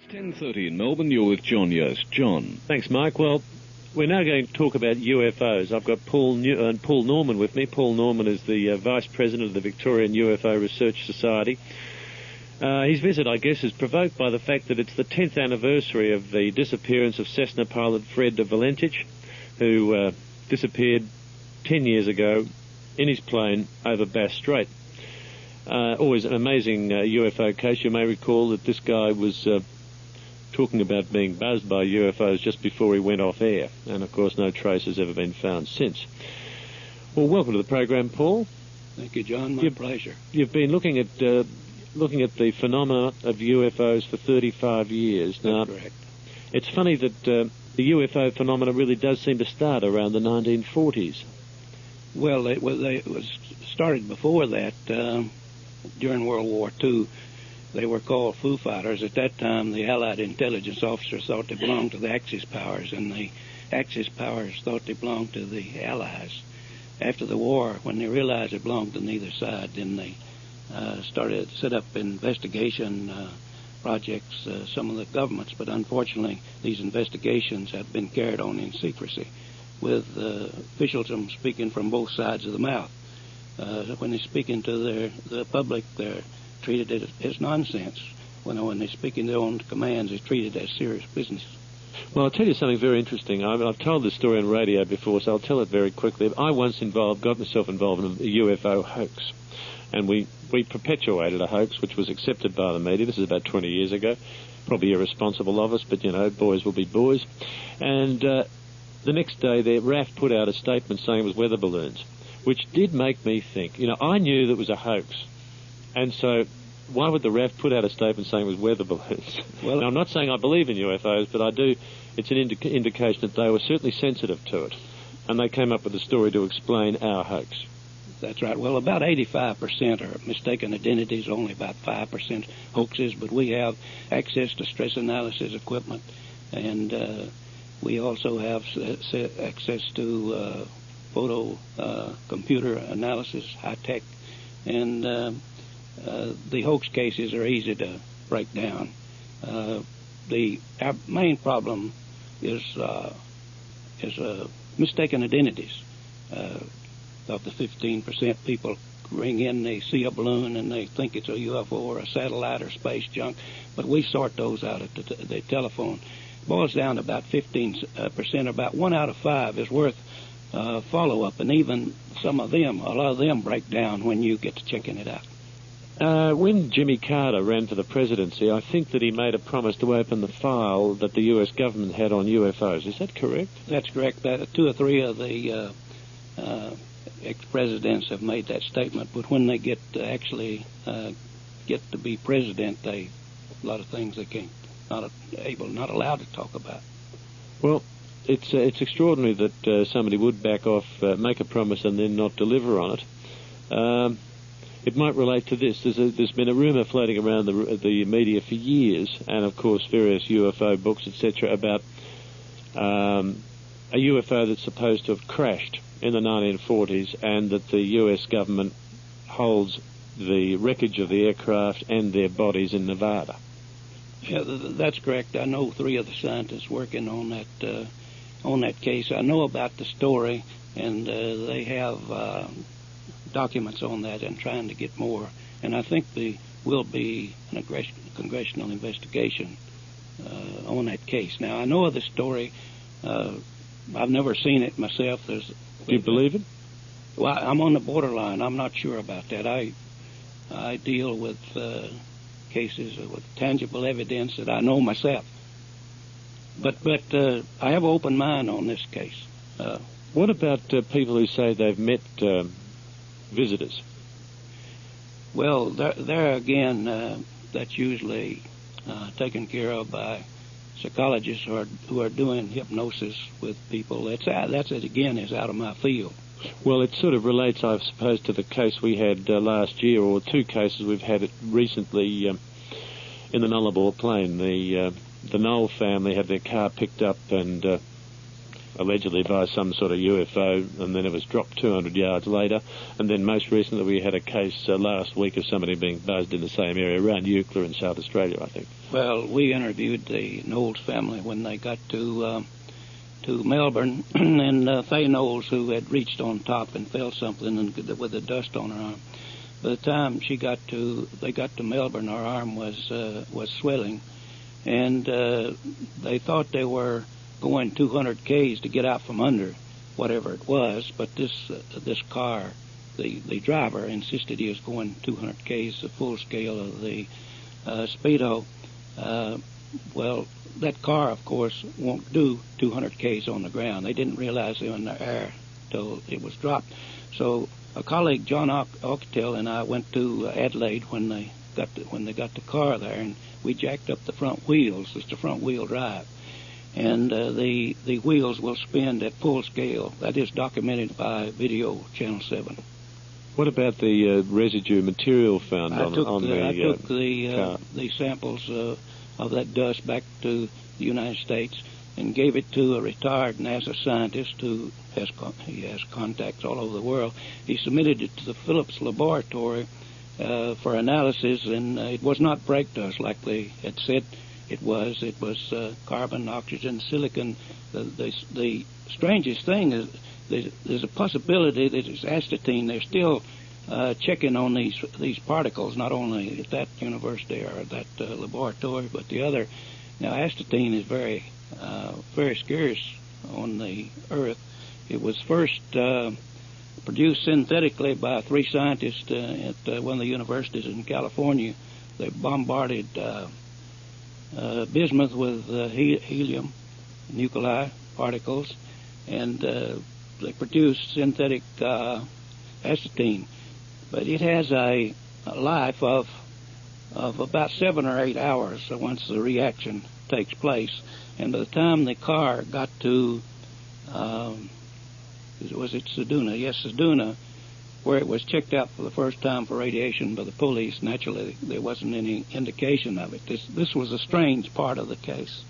10:30 in Melbourne, you're with John Jost. John. Thanks, Mike. Well, we're now going to talk about UFOs. I've got Paul Norman with me. Paul Norman is the Vice President of the Victorian UFO Research Society. His visit, I guess, is provoked by the fact that it's the 10th anniversary of the disappearance of Cessna pilot Fred Valentich, who disappeared 10 years ago in his plane over Bass Strait. Always an amazing UFO case. You may recall that this guy was talking about being buzzed by UFOs just before he went off air, and of course no trace has ever been found since. Well, welcome to the program, Paul. Thank you, John. My pleasure. You've been looking at the phenomena of UFOs for 35 years now. That's correct. It's funny that the UFO phenomena really does seem to start around the 1940s. Well, it was started before that. During World War II, they were called Foo Fighters. At that time, the Allied intelligence officers thought they belonged to the Axis powers, and the Axis powers thought they belonged to the Allies. After the war, when they realized it belonged to neither side, then they started to set up investigation projects, some of the governments, but unfortunately these investigations have been carried on in secrecy, with officials speaking from both sides of the mouth. When they're speaking to the public, they're treated as nonsense. When they're speaking their own commands, they're treated as serious business. Well, I'll tell you something very interesting. I've told this story on radio before, so I'll tell it very quickly. I once got myself involved in a UFO hoax, and we perpetuated a hoax which was accepted by the media. This is about 20 years ago. Probably irresponsible of us, but, you know, boys will be boys. And the next day, the RAF put out a statement saying it was weather balloons, which did make me think. You know, I knew that it was a hoax, and so why would the RAF put out a statement saying it was weather balloons? Well, now, I'm not saying I believe in UFOs, but I do. It's an indication that they were certainly sensitive to it, and they came up with a story to explain our hoax. That's right. Well, about 85% are mistaken identities, only about 5% hoaxes, but we have access to stress analysis equipment, and we also have access to photo computer analysis, high-tech, and the hoax cases are easy to break down. Our main problem is mistaken identities. Of the 15% people ring in, they see a balloon and they think it's a UFO or a satellite or space junk, but we sort those out at the telephone. It boils down to about 15%, about 1 out of 5 is worth follow-up, and even a lot of them break down when you get to checking it out. When Jimmy Carter ran for the presidency, I think that he made a promise to open the file that the U.S. government had on UFOs. Is that correct? That's correct. 2 or 3 of the ex-presidents have made that statement, but when they get to be president, a lot of things they not allowed to talk about. Well, it's extraordinary that somebody would back off, make a promise, and then not deliver on it. It might relate to this. There's been a rumour floating around the media for years, and of course various UFO books, etc., about a UFO that's supposed to have crashed in the 1940s, and that the US government holds the wreckage of the aircraft and their bodies in Nevada. Yeah, that's correct. I know 3 of the scientists working on that case. I know about the story, and they have documents on that and trying to get more. And I think there will be an congressional investigation on that case. Now, I know of the story. I've never seen it myself. Do you believe it? Well, I'm on the borderline. I'm not sure about that. I deal with cases with tangible evidence that I know myself. But I have an open mind on this case. What about people who say they've met visitors? Well, there again, that's usually taken care of by psychologists who are doing hypnosis with people. That's again is out of my field. Well, it sort of relates, I suppose, to the case we had last year, or 2 cases we've had recently in the Nullarbor Plain. The Knoll family had their car picked up, and allegedly by some sort of UFO, and then it was dropped 200 yards later. And then most recently we had a case last week of somebody being buzzed in the same area around Eucla in South Australia, I think. Well, we interviewed the Knowles family when they got to Melbourne, and Faye Knowles, who had reached on top and felt something and with the dust on her arm. By the time they got to Melbourne, her arm was swelling, and they thought they were going 200 k's to get out from under whatever it was, but this car, the driver insisted he was going 200 k's, the full scale of the speedo. Well, that car, of course, won't do 200 k's on the ground. They didn't realize they were in the air till it was dropped. So a colleague, John Alcatel, and I went to Adelaide when they got the car there, and we jacked up the front wheels. It's the front wheel drive, and the wheels will spin at full scale. That is documented by video, Channel 7. What about the residue material found on the I took car? the samples of that dust back to the United States and gave it to a retired NASA scientist who has contacts all over the world. He submitted it to the Phillips Laboratory for analysis, and it was not brake dust like they had said it was. It was carbon, oxygen, silicon. The strangest thing is there's a possibility that it's astatine. They're still checking on these particles, not only at that university or that laboratory, but the other. Now, astatine is very scarce on the Earth. It was first produced synthetically by 3 scientists at one of the universities in California. They bombarded bismuth with helium nuclei particles, and they produced synthetic astatine. But it has a life of about 7 or 8 hours once the reaction takes place. And by the time the car got to, was it Sedona? Yes, Sedona, where it was checked out for the first time for radiation by the police. Naturally, there wasn't any indication of it. This was a strange part of the case.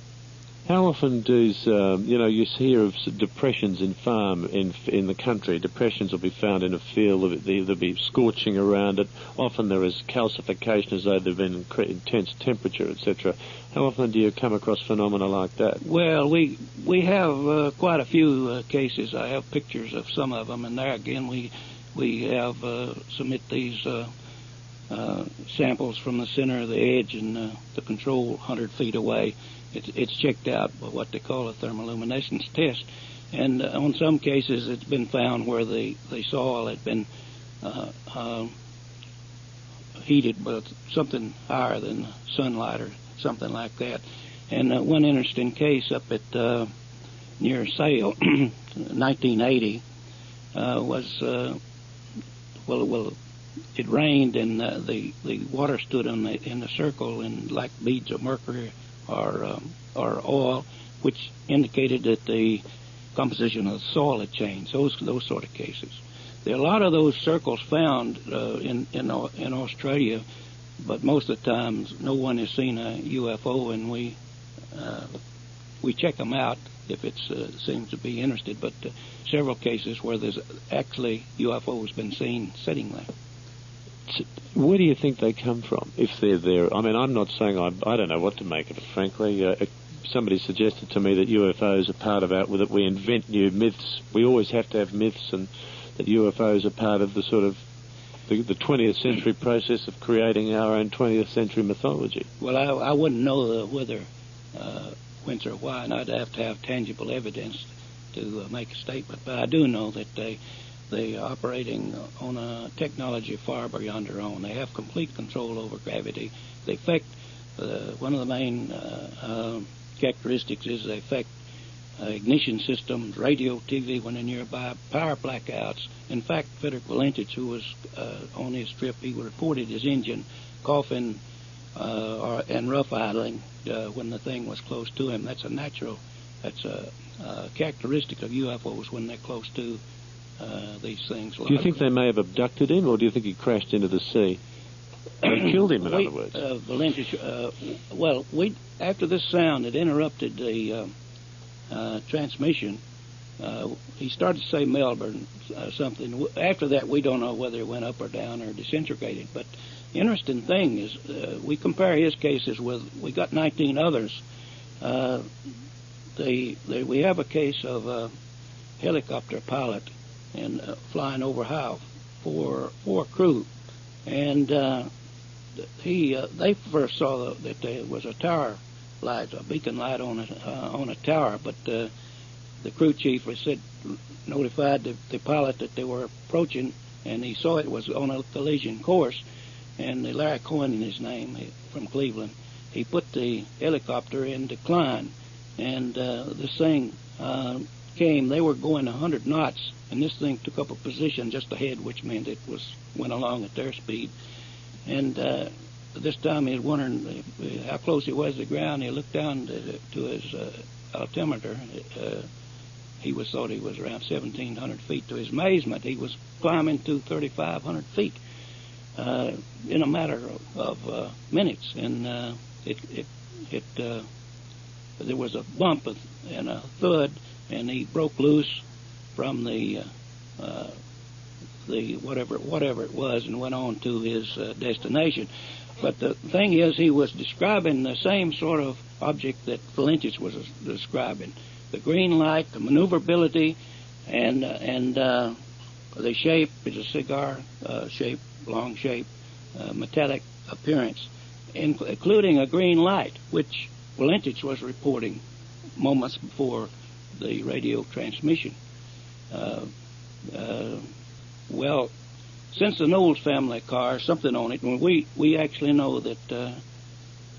How often does, you hear of depressions in farm in the country. Depressions will be found in a field. There'll be scorching around it. Often there is calcification as though there've been intense temperature, etc. How often do you come across phenomena like that? Well, we have quite a few cases. I have pictures of some of them, and there again we have submit these samples from the center of the edge and the control 100 feet away. It's checked out by what they call a thermoluminescence test. And on some cases, it's been found where the soil had been heated with something higher than sunlight or something like that. And one interesting case up at near Sale, 1980, was, it rained and the water stood in the circle and like beads of mercury or oil, which indicated that the composition of the soil had changed. Those sort of cases. There are a lot of those circles found in Australia, but most of the times no one has seen a UFO, and we check them out if it seems to be interested. But several cases where there's actually UFOs been seen sitting there. Where do you think they come from, if they're there? I mean, I'm not saying I don't know what to make of it, frankly. Somebody suggested to me that UFOs are part of that we invent new myths. We always have to have myths, and that UFOs are part of the sort of the 20th century process of creating our own 20th century mythology. Well, I wouldn't know whether, whence or why, and I'd have to have tangible evidence to make a statement. But I do know that they are operating on a technology far beyond their own. They have complete control over gravity. They affect, one of the main characteristics is they affect ignition systems, radio, TV when they're nearby, power blackouts. In fact, Frederick Valentich, who was on his trip, he reported his engine coughing and rough idling when the thing was close to him. That's a characteristic of UFOs when they're close to these things. Do you think they may have abducted him, or do you think he crashed into the sea? They killed him, in other words. Valentich, after this sound, it interrupted the transmission, He started to say Melbourne something. After that, we don't know whether it went up or down or disintegrated. But the interesting thing is we compare his cases with, we got 19 others. We have a case of a helicopter pilot and flying over Howe for crew. And they first saw that there was a tower light, a beacon light on a tower, but the crew chief notified the pilot that they were approaching, and he saw it was on a collision course. And Larry Cohen, in his name, from Cleveland, he put the helicopter in decline, and this thing came. They were going 100 knots, and this thing took up a position just ahead, which meant it went along at their speed. And this time he was wondering how close he was to the ground. He looked down to his altimeter. He thought he was around 1,700 feet. To his amazement, he was climbing to 3,500 feet in a matter of minutes. And there was a bump and a thud, and he broke loose from the whatever it was, and went on to his destination. But the thing is, he was describing the same sort of object that Valentius was describing: the green light, the maneuverability, and the shape is a cigar shape, long shape, metallic appearance, including a green light, which Valentius was reporting moments before the radio transmission. Well, since the Knowles family car, something on it, and we actually know that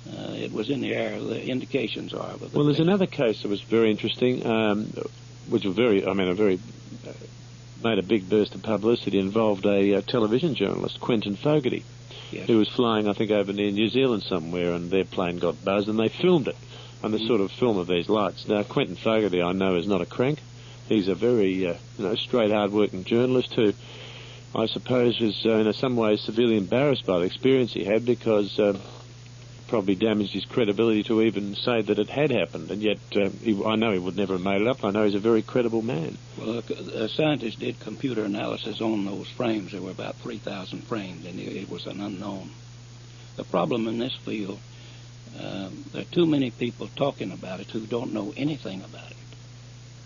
it was in the air. The indications are. Well, there's another case that was very interesting, which was made a big burst of publicity. Involved a television journalist, Quentin Fogarty, yes, who was flying, I think, over near New Zealand somewhere, and their plane got buzzed, and they filmed it on the sort of film of these lights. Now, Quentin Fogarty, I know, is not a crank. He's a very, straight, hard-working journalist who, I suppose, was in some ways severely embarrassed by the experience he had, because probably damaged his credibility to even say that it had happened. And yet, I know he would never have made it up. I know he's a very credible man. Well, scientists did computer analysis on those frames. There were about 3,000 frames, and it was an unknown. The problem in this field, there are too many people talking about it who don't know anything about it.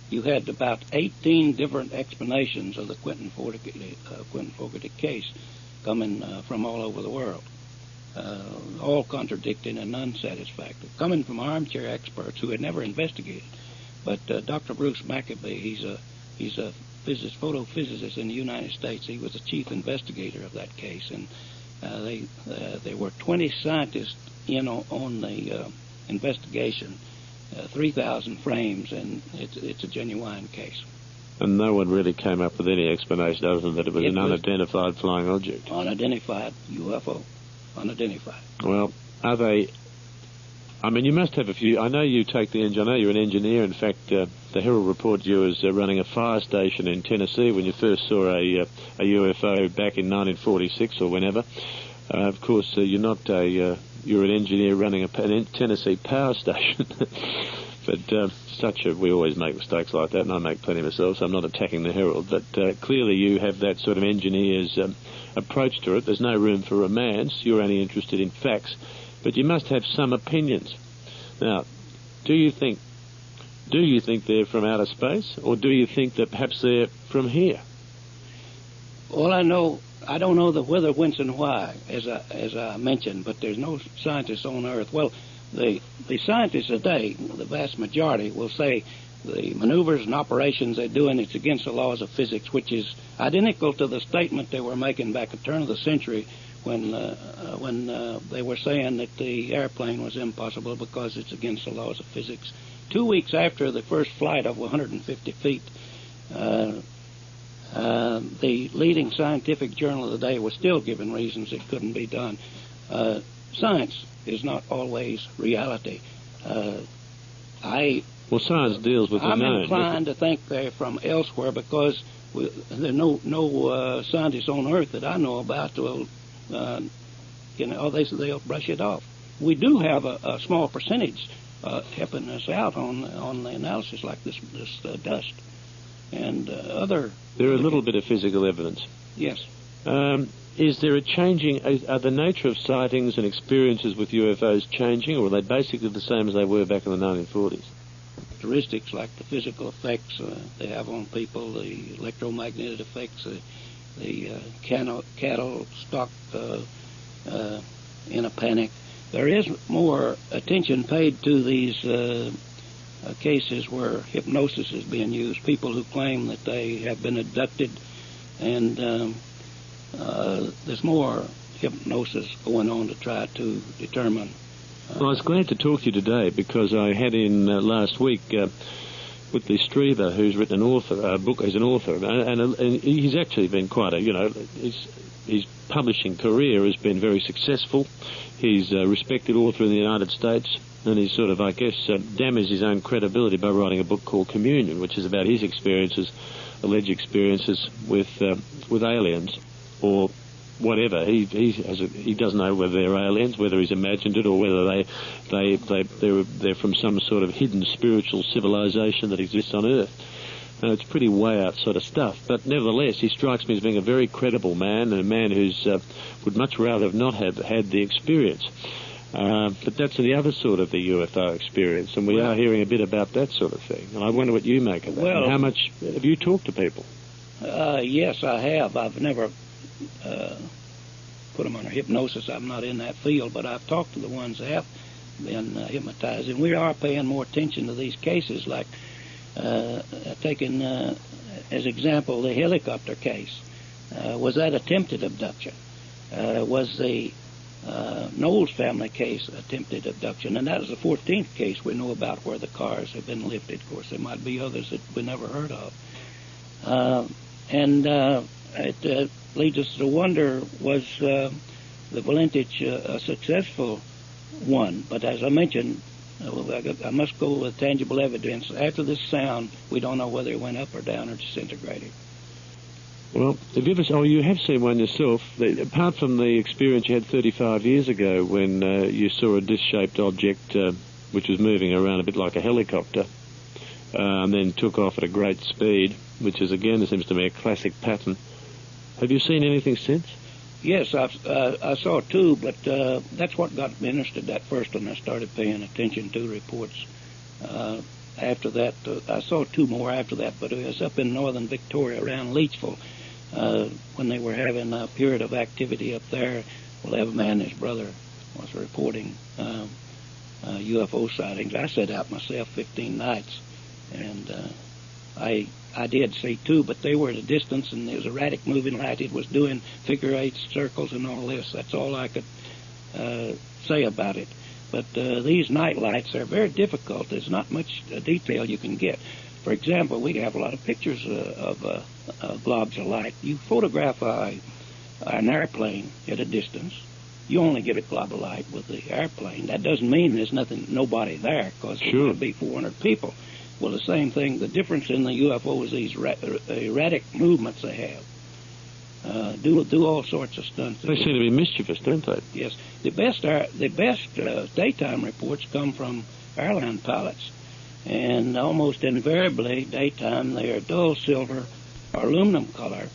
You had about 18 different explanations of the Quentin Fogarty case coming from all over the world, all contradicting and unsatisfactory, coming from armchair experts who had never investigated. But Dr. Bruce Maccabee, he's a photophysicist in the United States. He was the chief investigator of that case, and there were 20 scientists on the investigation. 3,000 frames, and it's a genuine case. And no one really came up with any explanation other than that it was an unidentified flying object. Unidentified UFO. Unidentified. Well, are they... I mean, you must have a few... I know you take the engine. I know you're an engineer. In fact, the Herald reported you as running a fire station in Tennessee when you first saw a UFO back in 1946 or whenever. Of course, you're not a... you're an engineer running a Tennessee power station. But we always make mistakes like that, and I make plenty myself, so I'm not attacking the Herald. But clearly you have that sort of engineer's approach to it. There's no room for romance. You're only interested in facts. But you must have some opinions. Now, do you think they're from outer space, or do you think that perhaps they're from here? All I know... I don't know the whether, whence, and why, as I mentioned, but there's no scientists on Earth. Well, the scientists today, the vast majority, will say the maneuvers and operations they're doing, it's against the laws of physics, which is identical to the statement they were making back at the turn of the century when they were saying that the airplane was impossible because it's against the laws of physics. 2 weeks after the first flight of 150 feet, the leading scientific journal of the day was still giving reasons it couldn't be done. Science is not always reality. Science deals with the known. I'm inclined to think they're from elsewhere because there are no scientists on Earth that I know about will, they'll brush it off. We do have a small percentage helping us out on the analysis like this dust. and other... There are a little bit of physical evidence. Yes. Is there a changing... Are the nature of sightings and experiences with UFOs changing, or are they basically the same as they were back in the 1940s? Characteristics like the physical effects they have on people, the electromagnetic effects, the cattle stock in a panic. There is more attention paid to these cases where hypnosis is being used, people who claim that they have been abducted, and there's more hypnosis going on to try to determine. Well, I was glad to talk to you today because I had in last week Whitley Strieber, who's written a book. He's an author, and he's actually been quite a, his publishing career has been very successful. He's a respected author in the United States, and he's sort of, I guess, damaged his own credibility by writing a book called Communion, which is about his experiences, alleged experiences with aliens, or whatever. He doesn't know whether they're aliens, whether he's imagined it, or whether they're from some sort of hidden spiritual civilization that exists on Earth. And it's pretty way out sort of stuff. But nevertheless, he strikes me as being a very credible man, and a man who's would much rather have not have had the experience. But that's the other sort of the UFO experience, and we are hearing a bit about that sort of thing. And I wonder what you make of that. Well, and how much have you talked to people? Yes, I have. I've never put them under hypnosis. I'm not in that field, but I've talked to the ones that have been hypnotized, and we are paying more attention to these cases, like taking as example the helicopter case. Was that attempted abduction? Was the Knowles family case attempted abduction? And that is the 14th case we know about where the cars have been lifted. Of course, there might be others that we never heard of. It leads us to wonder, was the Valentage a successful one? But as I mentioned, I must go with tangible evidence. After this sound, we don't know whether it went up or down or disintegrated. Well, you have seen one yourself. Apart from the experience you had 35 years ago when you saw a disc-shaped object which was moving around a bit like a helicopter and then took off at a great speed, which is, again, seems to me a classic pattern. Have you seen anything since? Yes, I saw two, but that's what got me interested at first when I started paying attention to reports. After that, I saw two more after that, but it was up in northern Victoria around Leachville when they were having a period of activity up there. Well, Everman and his brother was reporting UFO sightings. I set out myself 15 nights, and I did see two, but they were at a distance, and there was erratic moving light. It was doing figure eights, circles, and all this. That's all I could say about it. But these night lights are very difficult. There's not much detail you can get. For example, we have a lot of pictures of globs of light. You photograph an airplane at a distance, you only get a glob of light with the airplane. That doesn't mean there's nobody there, because there might be 400 people. Well, the same thing. The difference in the UFO is these erratic movements they have. Do all sorts of stunts. They seem to be mischievous, don't they? Yes. The best daytime reports come from airline pilots, and almost invariably daytime they are dull silver or aluminum color,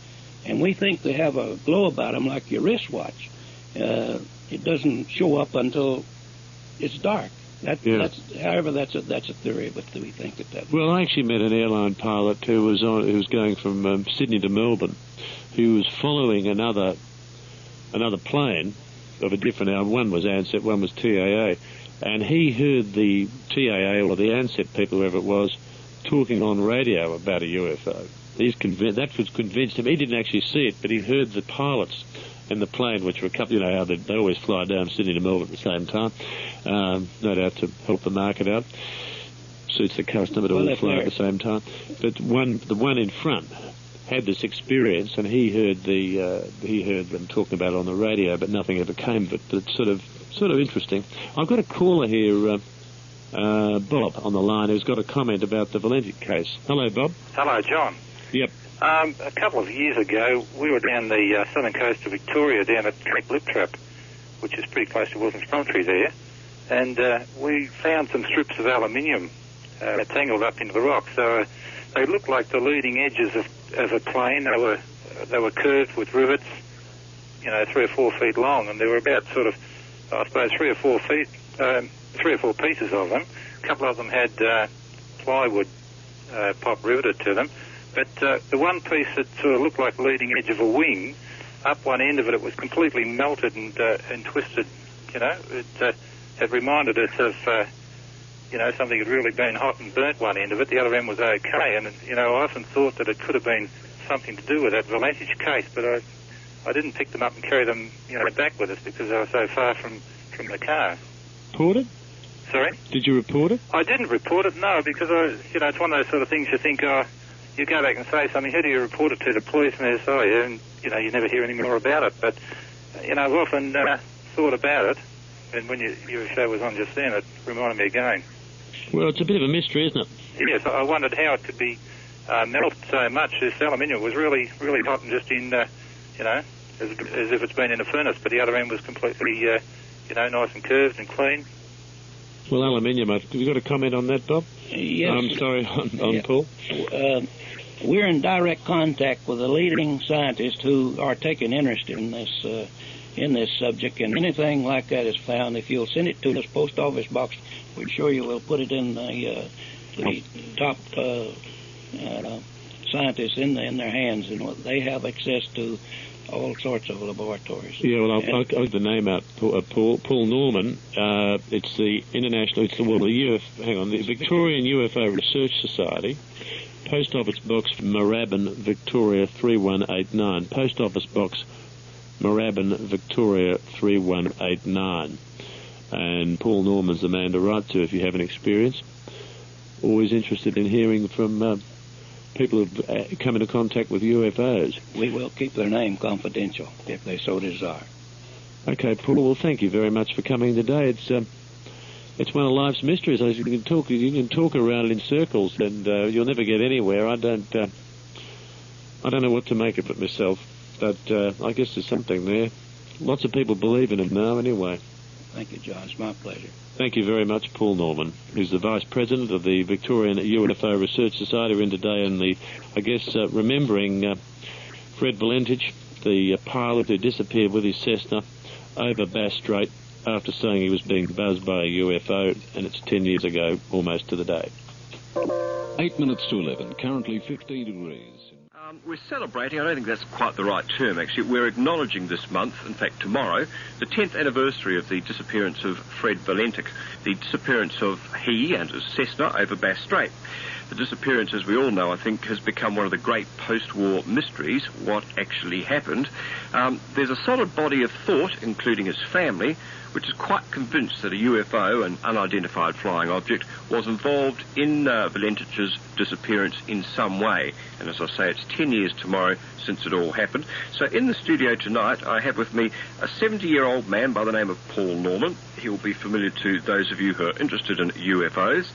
and we think they have a glow about them like your wristwatch. It doesn't show up until it's dark. However, that's a theory, but we think that. Well, I actually met an airline pilot who was going from Sydney to Melbourne, who was following another plane of a different. One was ANSET, one was TAA, and he heard the TAA or the ANSET people, whoever it was, talking on radio about a UFO. That was convinced him. He didn't actually see it, but he heard the pilots in the plane, which were a couple, how they always fly down Sydney to Melbourne at the same time, no doubt to help the market out. Suits the customer to all fly at the same time. But the one in front had this experience, and he heard them talking about it on the radio, but nothing ever came of it. But it's sort of interesting. I've got a caller here, Bob, on the line, who's got a comment about the Valentic case. Hello, Bob. Hello, John. Yep. A couple of years ago, we were down the southern coast of Victoria, down at Cape Liptrap, which is pretty close to Wilson's Promontory there, and we found some strips of aluminium tangled up into the rock. So they looked like the leading edges of a plane. They were curved with rivets, 3 or 4 feet long, and there were about sort of, I suppose, 3 or 4 pieces of them. A couple of them had plywood pop riveted to them, but the one piece that sort of looked like the leading edge of a wing, up one end of it was completely melted and twisted. It reminded us of something had really been hot and burnt one end of it. The other end was okay, and I often thought that it could have been something to do with that Valentage case, but I didn't pick them up and carry them back with us because they were so far from the car. Report it? Sorry? Did you report it? I didn't report it, no, because it's one of those sort of things you think, you go back and say something, who do you report it to? The police, and they say, oh yeah, and you never hear any more about it. But I've often thought about it, and when your show was on just then, it reminded me again. Well, it's a bit of a mystery, isn't it? Yes, I wondered how it could be melted so much. This aluminium was really, really hot and just in, as if it's been in a furnace, but the other end was completely, nice and curved and clean. Well, aluminium, have you got a comment on that, Bob? Yes. I'm sorry, on Paul. We're in direct contact with the leading scientists who are taking interest in this subject, and anything like that is found. If you'll send it to this post office box, we're sure you will put it in the top scientists in their hands, and they have access to all sorts of laboratories. Yeah, well, I'll get the name out. Paul Norman. It's the the Victorian UFO Research Society. Post Office Box, Moorabbin, Victoria 3189. Post Office Box, Moorabbin, Victoria 3189. And Paul Norman's the man to write to if you have an experience. Always interested in hearing from people who've come into contact with UFOs. We will keep their name confidential if they so desire. Okay, Paul. Well, thank you very much for coming today. It's one of life's mysteries. You can talk around it in circles, and you'll never get anywhere. I don't know what to make of it myself, but I guess there's something there. Lots of people believe in it now, anyway. Thank you, John. It's my pleasure. Thank you very much, Paul Norman, who's the Vice President of the Victorian UFO Research Society. We're in today in remembering Fred Valentage, the pilot who disappeared with his Cessna over Bass Strait after saying he was being buzzed by a UFO, and it's 10 years ago, almost to the day. 8 minutes to 11, currently 15 degrees. We're celebrating, I don't think that's quite the right term actually, we're acknowledging this month, in fact tomorrow, the 10th anniversary of the disappearance of Fred Valentic, the disappearance of he and his Cessna over Bass Strait. The disappearance, as we all know, I think, has become one of the great post-war mysteries, what actually happened. There's a solid body of thought, including his family, which is quite convinced that a UFO, an unidentified flying object, was involved in Valentich's disappearance in some way. And as I say, it's 10 years tomorrow since it all happened. So in the studio tonight, I have with me a 70-year-old man by the name of Paul Norman. He will be familiar to those of you who are interested in UFOs.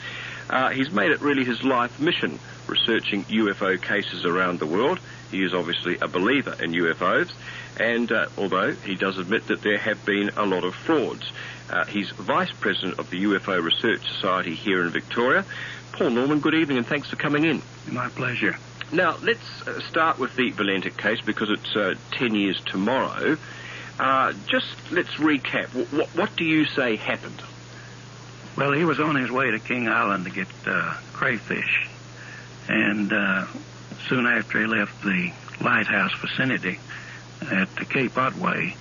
He's made it really his life mission, researching UFO cases around the world. He is obviously a believer in UFOs, and although he does admit that there have been a lot of frauds. He's Vice President of the UFO Research Society here in Victoria. Paul Norman, good evening and thanks for coming in. My pleasure. Now, let's start with the Valentic case because it's 10 years tomorrow. Just let's recap. What do you say happened? Well, he was on his way to King Island to get crayfish, and soon after he left the lighthouse vicinity at the Cape Otway,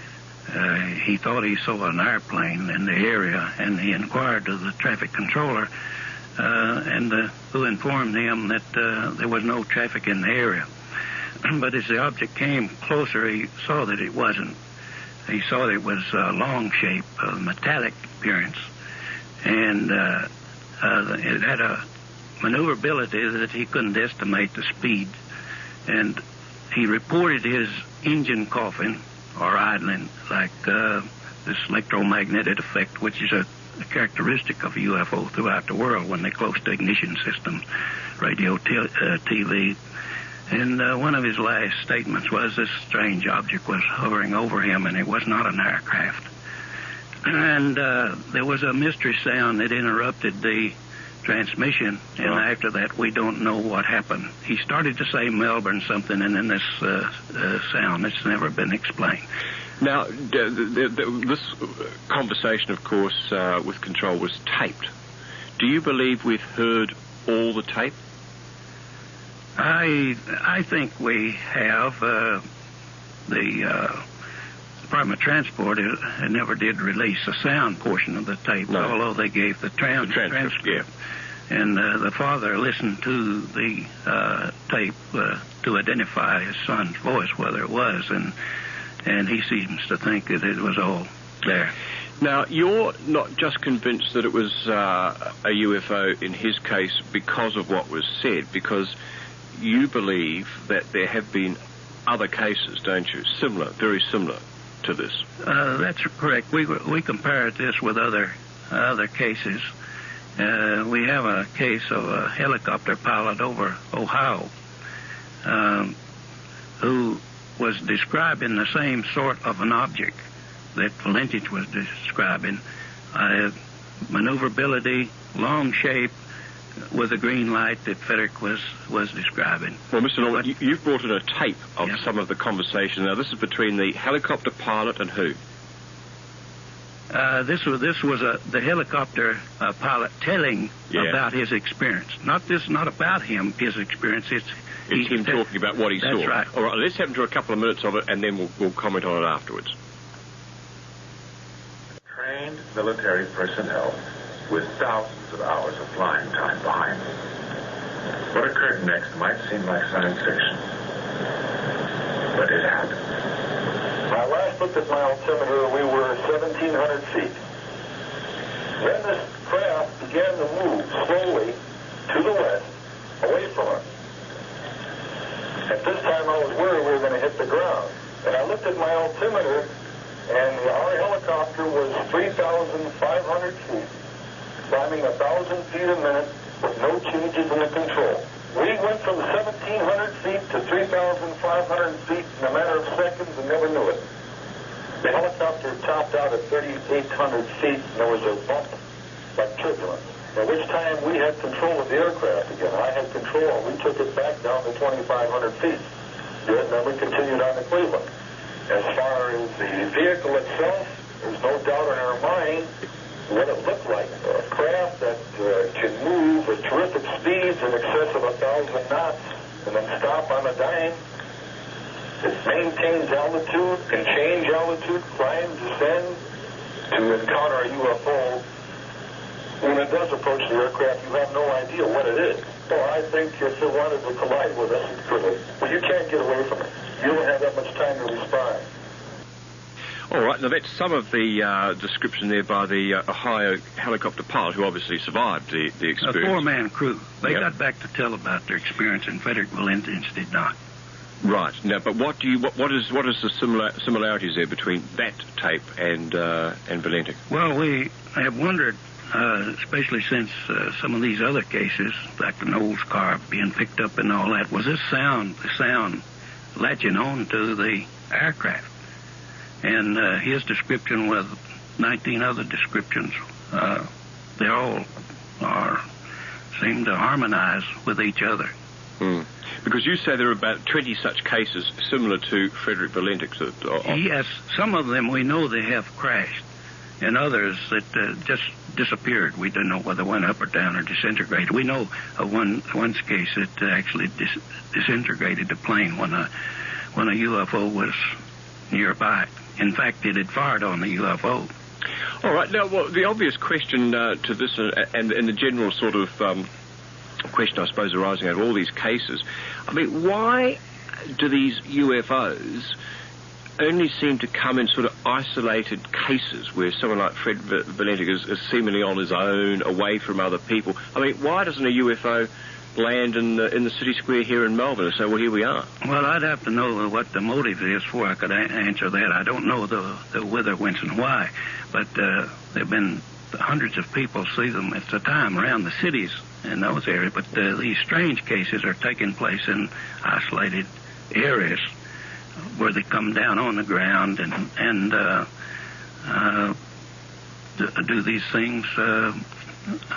he thought he saw an airplane in the area, and he inquired to the traffic controller, who informed him that there was no traffic in the area. But as the object came closer, he saw that it wasn't. He saw that it was a long shape, a metallic appearance, and it had a maneuverability that he couldn't estimate the speed. And he reported his engine coughing or idling, like this electromagnetic effect, which is a characteristic of a UFO throughout the world when they're close to ignition systems, radio, TV. And one of his last statements was this strange object was hovering over him, and it was not an aircraft. And there was a mystery sound that interrupted the transmission, and after that we don't know what happened. He started to say Melbourne something, and then this sound that's never been explained. Now, this conversation, of course, with Control was taped. Do you believe we've heard all the tape? I think we have. The Department of Transport never did release the sound portion of the tape, although they gave the transcript. Yeah. And the father listened to the tape to identify his son's voice, whether it was, and he seems to think that it was all there. Now, you're not just convinced that it was a UFO in his case because of what was said, because you believe that there have been other cases, don't you? Similar, very similar to this. That's correct. We compared this with other cases. We have a case of a helicopter pilot over Ohio who was describing the same sort of an object that Valentich was describing. Maneuverability, long shape, with a green light that Frederick was describing. Well, Mr. Norman, you've brought in a tape of some of the conversation. Now, this is between the helicopter pilot and who? This was the helicopter pilot telling about his experience. Not about him, his experience. It's him talking about what he saw. That's right. All right, let's have him do a couple of minutes of it, and then we'll comment on it afterwards. Trained military personnel with thousands of hours of flying time behind them. What occurred next might seem like science fiction, but it happened. When I last looked at my altimeter, we were 1,700 feet. Then this craft began to move slowly to the west, away from us. At this time, I was worried we were going to hit the ground. And I looked at my altimeter, and our helicopter was 3,500 feet, climbing 1,000 feet a minute with no changes in the control. We went from 1,700 feet to 3,500 feet in a matter of seconds and never knew it. The helicopter topped out at 3,800 feet, and there was a bump like turbulence, at which time we had control of the aircraft again. I had control, and we took it back down to 2,500 feet. Good, and then we continued on to Cleveland. As far as the vehicle itself, there's no doubt in our mind what it looked like. A craft that can move with terrific speeds in excess of 1,000 knots and then stop on a dime. It maintains altitude, can change altitude, climb, descend to encounter a UFO. When it does approach the aircraft, you have no idea what it is. Well, I think if it wanted to collide with us, it could. But you can't get away from it. You don't have that much time to respond. All right, now that's some of the description there by the Ohio helicopter pilot, who obviously survived the experience. A four-man crew. They got back to tell about their experience, and Frederick Valentich did not. Right. Now, but what is the similarities there between that tape and Valentich? Well, we have wondered, especially since some of these other cases, like the Knowles car being picked up and all that, was the sound latching on to the aircraft. And his description with 19 other descriptions, they all seem to harmonize with each other. Mm. Because you say there are about 20 such cases similar to Frederick Valentich. Yes, some of them we know they have crashed, and others that just disappeared. We don't know whether went up or down or disintegrated. We know of one case that actually disintegrated the plane when a UFO was nearby. In fact, it had fired on the UFO. All right. Now, well, the obvious question to this, and the general sort of question, I suppose, arising out of all these cases, I mean, why do these UFOs only seem to come in sort of isolated cases where someone like Fred Valentich is seemingly on his own, away from other people? I mean, why doesn't a UFO land in the city square here in Melbourne and say, well, here we are? Well, I'd have to know what the motive is before I could answer that. I don't know the whither, whence, and why, but there have been hundreds of people see them at the time around the cities in those areas, but these strange cases are taking place in isolated areas where they come down on the ground and do these things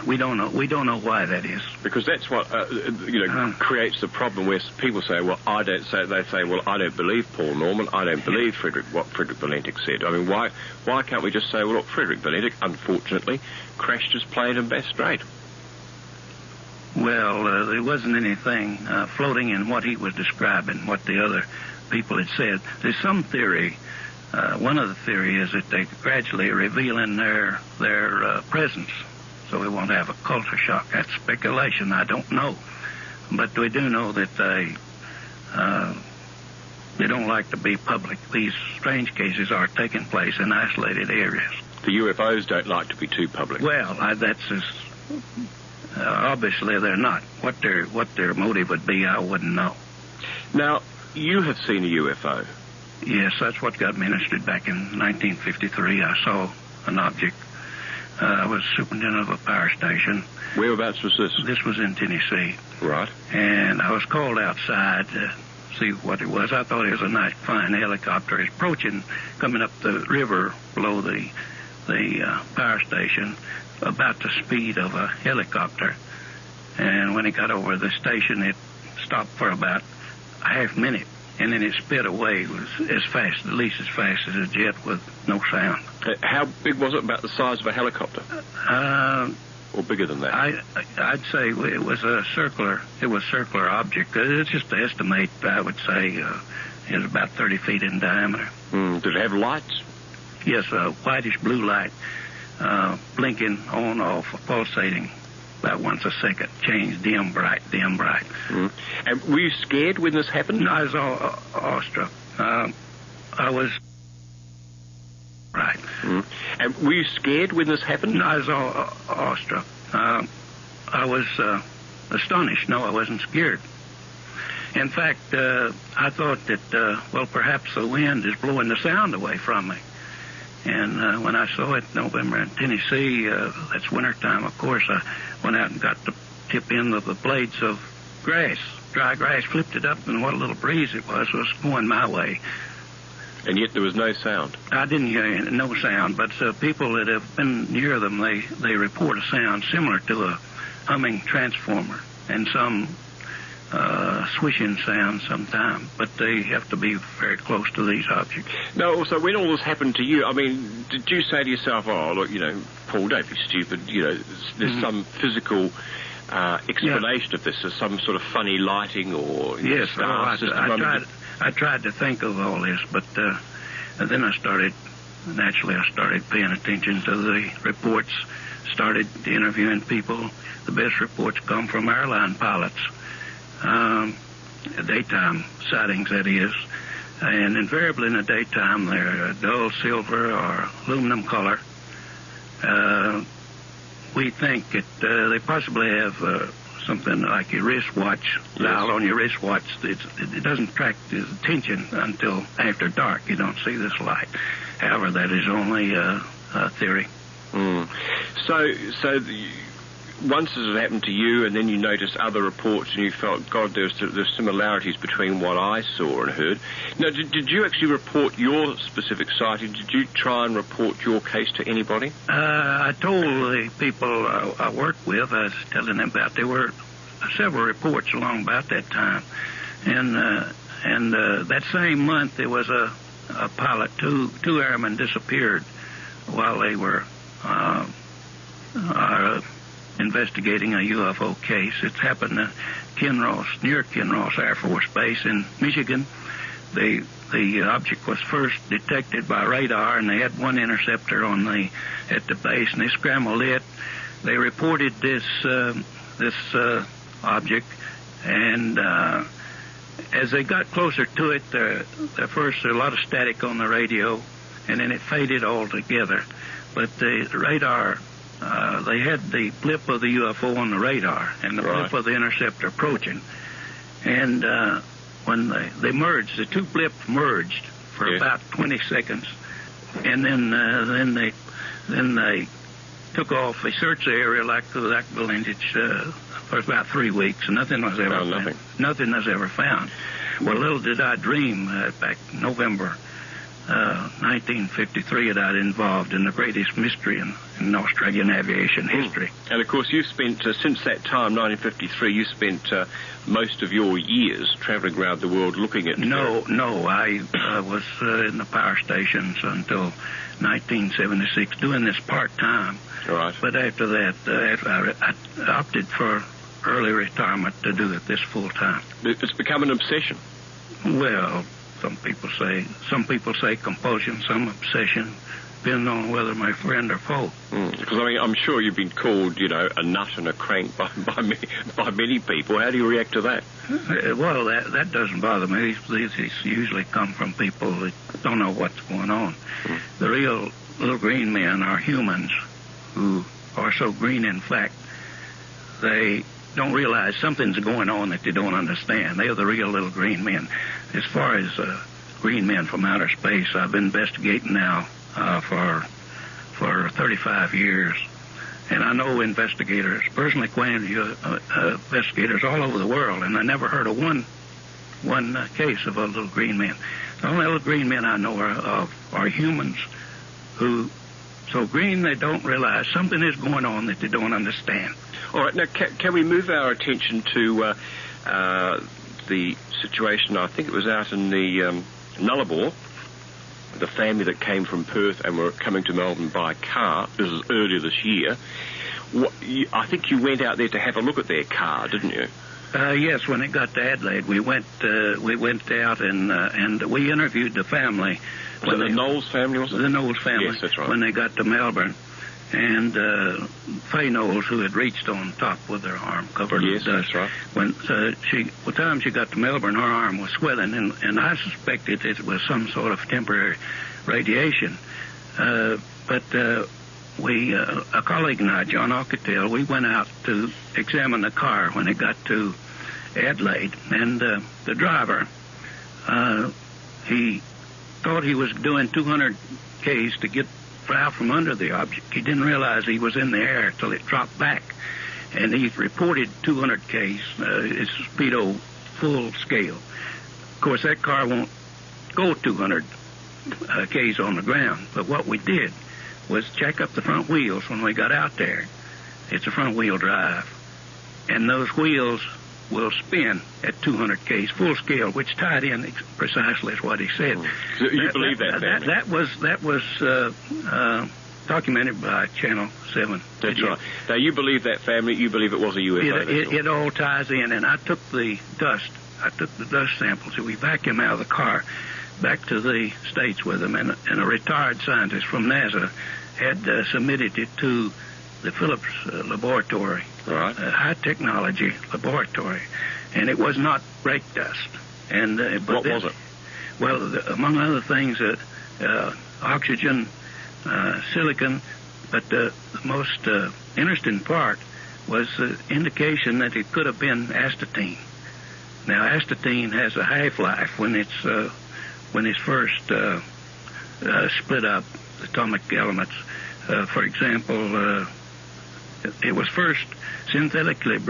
We don't know. We don't know why that is. Because that's what creates the problem where people say, "Well, I don't." Say they say, "Well, I don't believe Paul Norman. I don't believe what Frederick Valentic said." I mean, why can't we just say, "Well, look, Frederick Valentic, unfortunately, crashed his plane in Bass Strait." Well, there wasn't anything floating in what he was describing, what the other people had said. There's some theory. One of the theories is that they gradually revealing their presence, so we won't have a culture shock. That's speculation. I don't know, but we do know that they don't like to be public. These strange cases are taking place in isolated areas. The UFOs don't like to be too public. Well, that's just, obviously they're not. What their motive would be, I wouldn't know. Now, you have seen a UFO. Yes, that's what got me interested back in 1953. I saw an object. I was superintendent of a power station. Whereabouts was this? This was in Tennessee. Right. And I was called outside to see what it was. I thought it was a nice, fine helicopter. It's approaching, coming up the river below the power station, about the speed of a helicopter. And when it got over the station, it stopped for about a half minute. And then it sped away. It was as fast, at least as fast as a jet with no sound. How big was it? About the size of a helicopter? Or bigger than that? I'd say it was a circular. It was a circular object. It's just an estimate. I would say it was about 30 feet in diameter. Did it have lights? Yes, a whitish blue light, blinking on, off, pulsating. About once a second, change, dim, bright, dim, bright. And were you scared when this happened? No, I was awestruck. I was... Right. And were you scared when this happened? No, I was awestruck. I was astonished. No, I wasn't scared. In fact, I thought that, perhaps the wind is blowing the sound away from me. And when I saw it in November in Tennessee, that's wintertime, of course, I went out and got the tip end of the blades of grass, dry grass, flipped it up, and what a little breeze it was going my way. And yet there was no sound? I didn't hear no sound, but people that have been near them, they report a sound similar to a humming transformer and some swishing sound sometime, but they have to be very close to these objects. No, also, when all this happened to you, I mean, did you say to yourself, oh, look, Paul, don't be stupid, there's some physical explanation of this, there's some sort of funny lighting or star system? I tried to think of all this, but then I started paying attention to the reports, started interviewing people. The best reports come from airline pilots. Daytime sightings, that is. And invariably in the daytime, they're dull silver or aluminum color. We think that they possibly have something like your wristwatch, dial on your wristwatch. It doesn't attract his attention until after dark. You don't see this light. However, that is only a theory. So once this had happened to you, and then you noticed other reports, and you felt, God, there's similarities between what I saw and heard. Now, did you actually report your specific sighting? Did you try and report your case to anybody? I told the people I worked with, I was telling them about, there were several reports along about that time. And that same month, there was a pilot, two airmen disappeared while they were investigating a UFO case. It's happened near Kinross Air Force Base in Michigan. The object was first detected by radar, and they had one interceptor at the base, and they scrambled it. They reported this object, and as they got closer to it, first there was a lot of static on the radio, and then it faded altogether. But the radar, they had the blip of the UFO on the radar and the blip of the interceptor approaching. And when they merged, the two blips merged for about 20 seconds. And then they took off. They searched the area like Valentic for about 3 weeks, and nothing was ever found. Nothing was ever found. Well, little did I dream back in November 1953 that I'd involved in the greatest mystery in Australian aviation history. And, of course, you spent, since that time, 1953, you spent most of your years travelling around the world looking at... No, I was in the power stations until 1976, doing this part-time. Right. But after that, I opted for early retirement to do this full-time. It's become an obsession. Well, some people say compulsion, some obsession, depending on whether my friend or foe. Because I mean, I'm sure you've been called, a nut and a crank by many people. How do you react to that? Well, that doesn't bother me. These usually come from people that don't know what's going on. The real little green men are humans who are so green, in fact, they don't realize something's going on that they don't understand. They are the real little green men. As far as green men from outer space, I've been investigating now for 35 years. And I know investigators, personally acquainted investigators all over the world, and I never heard of one case of a little green man. The only little green men I know are humans who so green they don't realize something is going on that they don't understand. All right, now can we move our attention to the situation, I think it was out in the Nullarbor, the family that came from Perth and were coming to Melbourne by car. This was earlier this year. I think you went out there to have a look at their car, didn't you? Yes, when it got to Adelaide, we went out and we interviewed the family. Was it the Knowles family, was it? The Knowles family. Yes, that's right. When they got to Melbourne. And Faye Knowles, who had reached on top with her arm covered with dust. That's right. By the time she got to Melbourne, her arm was swelling, and I suspected it was some sort of temporary radiation. But a colleague and I, John Alcatel, we went out to examine the car when it got to Adelaide, and the driver, he thought he was doing 200 Ks to get out from under the object. He didn't realize he was in the air till it dropped back, and he reported 200 Ks. It's speedo full scale. Of course, that car won't go 200 Ks on the ground, but what we did was check up the front wheels when we got out there. It's a front wheel drive, and those wheels will spin at 200 Ks full scale, which tied in precisely as what he said. So you believe that? That was documented by Channel 7. That's right. Now you believe that family. You believe it was a UFO. It all ties in, and I took the dust. I took the dust samples. So we vacuumed out of the car back to the States with them, and a retired scientist from NASA had submitted it to the Phillips laboratory, right. High technology laboratory, and it was not brake dust. And what was it? Well, among other things, oxygen, silicon, but the most interesting part was the indication that it could have been astatine. Now, astatine has a half-life when it's first split up, atomic elements. For example, it was first synthetically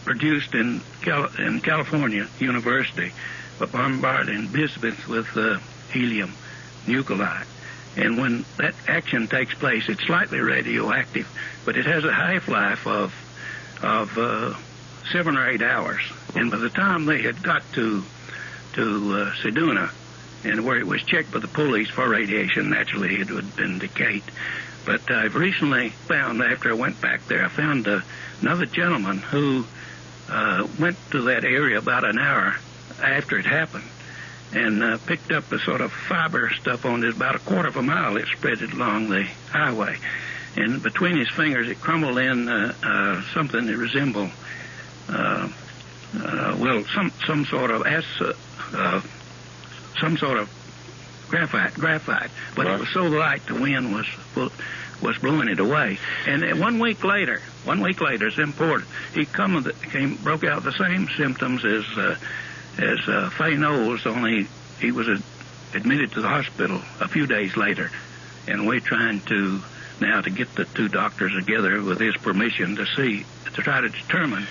produced in California University, but bombarded in bismuth with helium nuclide. And when that action takes place, it's slightly radioactive, but it has a half-life of 7 or 8 hours. And by the time they had got to Seduna, and where it was checked by the police for radiation, naturally it would have been decayed. But I've recently found, after I went back there, I found another gentleman who went to that area about an hour after it happened and picked up a sort of fiber stuff on it, about a quarter of a mile. It spread it along the highway. And between his fingers, it crumbled in something that resembled, some sort of graphite. But right. It was so light, the wind was blowing it away. And 1 week later, it's important. He broke out the same symptoms as Faye Knowles, only he was admitted to the hospital a few days later. And we're trying to get the two doctors together with his permission to try to determine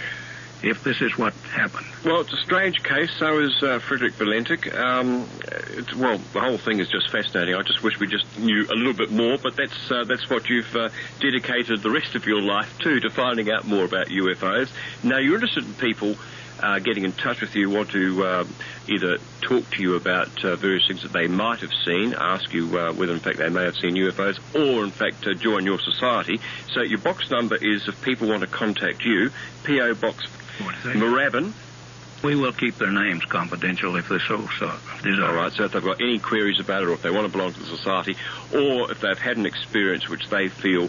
if this is what happened. Well, it's a strange case. So is Frederick Valentic. Well, the whole thing is just fascinating. I just wish we just knew a little bit more, but that's what you've dedicated the rest of your life to finding out more about UFOs. Now, you're interested in people getting in touch with you, want to either talk to you about various things that they might have seen, ask you whether in fact they may have seen UFOs, or in fact join your society. So your box number is, if people want to contact you, P.O. Box Moorabbin. We will keep their names confidential if they so desire. All right, so if they've got any queries about it, or if they want to belong to the society, or if they've had an experience which they feel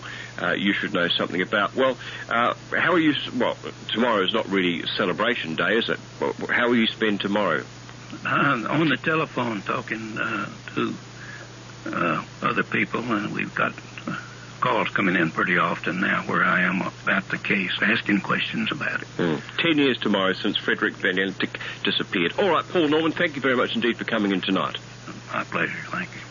you should know something about. Well, how are you... Well, tomorrow is not really celebration day, is it? How will you spend tomorrow? On the telephone, talking to other people, and we've got calls coming in pretty often now where I am about the case, asking questions about it. 10 years tomorrow since Frederick Valentic disappeared. All right, Paul Norman, thank you very much indeed for coming in tonight. My pleasure. Thank you.